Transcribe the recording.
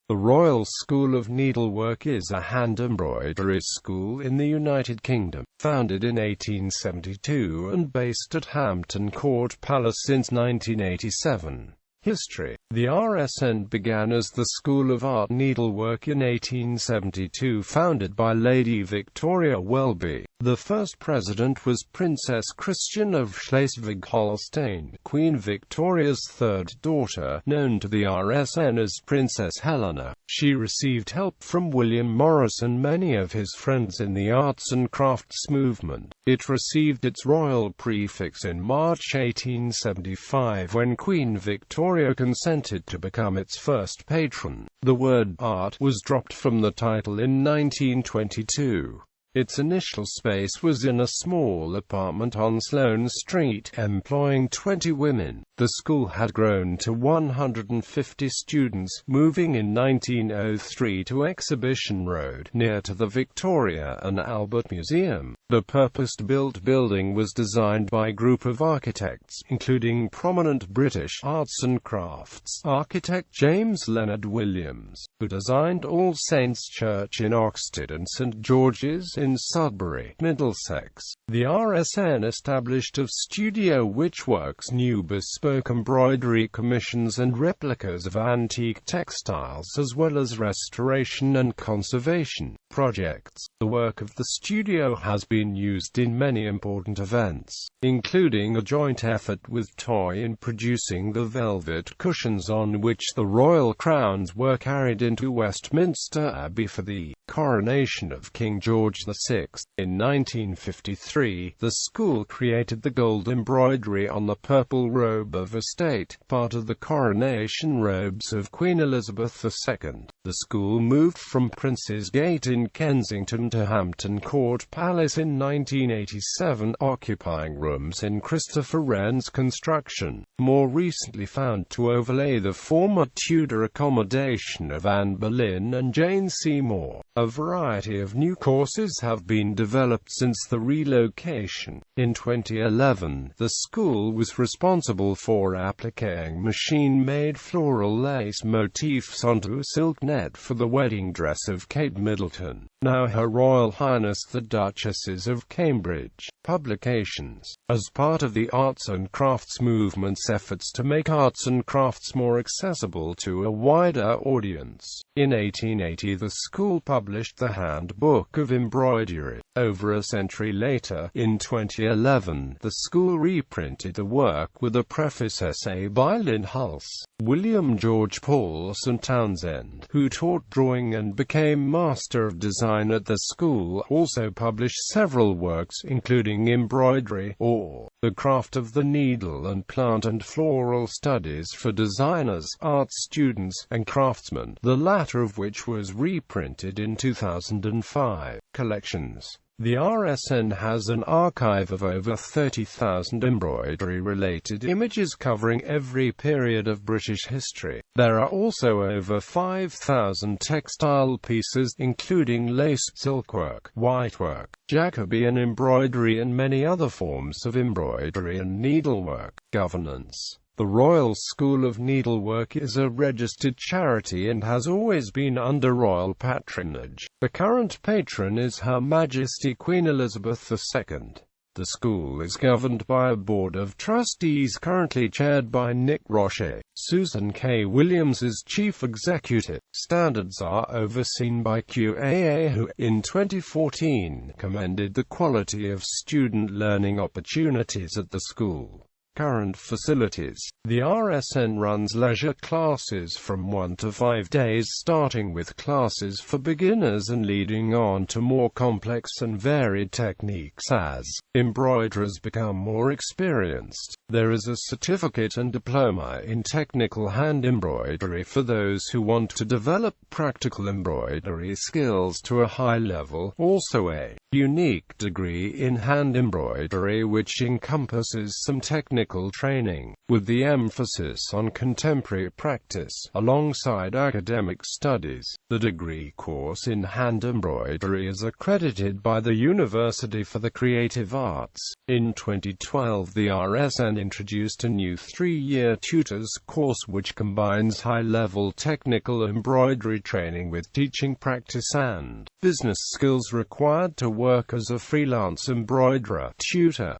The Royal School of Needlework is a hand embroidery school in the United Kingdom, founded in 1872 and based at Hampton Court Palace since 1987. History. The RSN began as the School of Art Needlework in 1872, founded by Lady Victoria Welby. The first president was Princess Christian of Schleswig-Holstein, Queen Victoria's third daughter, known to the RSN as Princess Helena. She received help from William Morris and many of his friends in the arts and crafts movement. It received its royal prefix in March 1875 when Queen Victoria consented to become its first patron. The word art was dropped from the title in 1922. Its initial space was in a small apartment on Sloane Street, employing 20 women. The school had grown to 150 students, moving in 1903 to Exhibition Road, near to the Victoria and Albert Museum. The purpose-built building was designed by a group of architects, including prominent British arts and crafts architect James Leonard Williams, who designed All Saints' Church in Oxted and St George's in Sudbury, Middlesex. The RSN established a studio which works new bespoke embroidery commissions and replicas of antique textiles, as well as restoration and conservation projects. The work of the studio has been used in many important events, including a joint effort with Toy in producing the velvet cushions on which the royal crowns were carried into Westminster Abbey for the coronation of King George VI. In 1953, the school created the gold embroidery on the purple robe of estate, part of the coronation robes of Queen Elizabeth II. The school moved from Prince's Gate in Kensington to Hampton Court Palace in 1987, occupying rooms in Christopher Wren's construction, more recently found to overlay the former Tudor accommodation of Anne Boleyn and Jane Seymour. A variety of new courses have been developed since the relocation. In 2011, the school was responsible for appliquing machine-made floral lace motifs onto a silk net for the wedding dress of Kate Middleton, now Her Royal Highness the Duchesses of Cambridge. Publications. As part of the arts and crafts movement's efforts to make arts and crafts more accessible to a wider audience, in 1880 the school published the Handbook of Embroidery. Over a century later, in 2011, the school reprinted the work with a preface essay by Lynn Hulse. William George Paulson Townsend, who taught drawing and became Master of Design at the school, also published several works, including Embroidery, or The Craft of the Needle, and Plant and Floral Studies for Designers, Art Students, and Craftsmen, the latter of which was reprinted in 2005. Collections. The RSN has an archive of over 30,000 embroidery-related images covering every period of British history. There are also over 5,000 textile pieces, including lace, silkwork, whitework, Jacobean embroidery and many other forms of embroidery and needlework. Governance. The Royal School of Needlework is a registered charity and has always been under royal patronage. The current patron is Her Majesty Queen Elizabeth II. The school is governed by a board of trustees currently chaired by Nick Roche. Susan K. Williams is chief executive. Standards are overseen by QAA, who, in 2014, commended the quality of student learning opportunities at the school. Current facilities. The RSN runs leisure classes from 1 to 5 days, starting with classes for beginners and leading on to more complex and varied techniques as embroiderers become more experienced. There is a certificate and diploma in technical hand embroidery for those who want to develop practical embroidery skills to a high level, also a unique degree in hand embroidery which encompasses some technical technical training, with the emphasis on contemporary practice, alongside academic studies. The degree course in hand embroidery is accredited by the University for the Creative Arts. In 2012, the RSN introduced a new 3-year tutors course which combines high-level technical embroidery training with teaching practice and business skills required to work as a freelance embroiderer. Tutor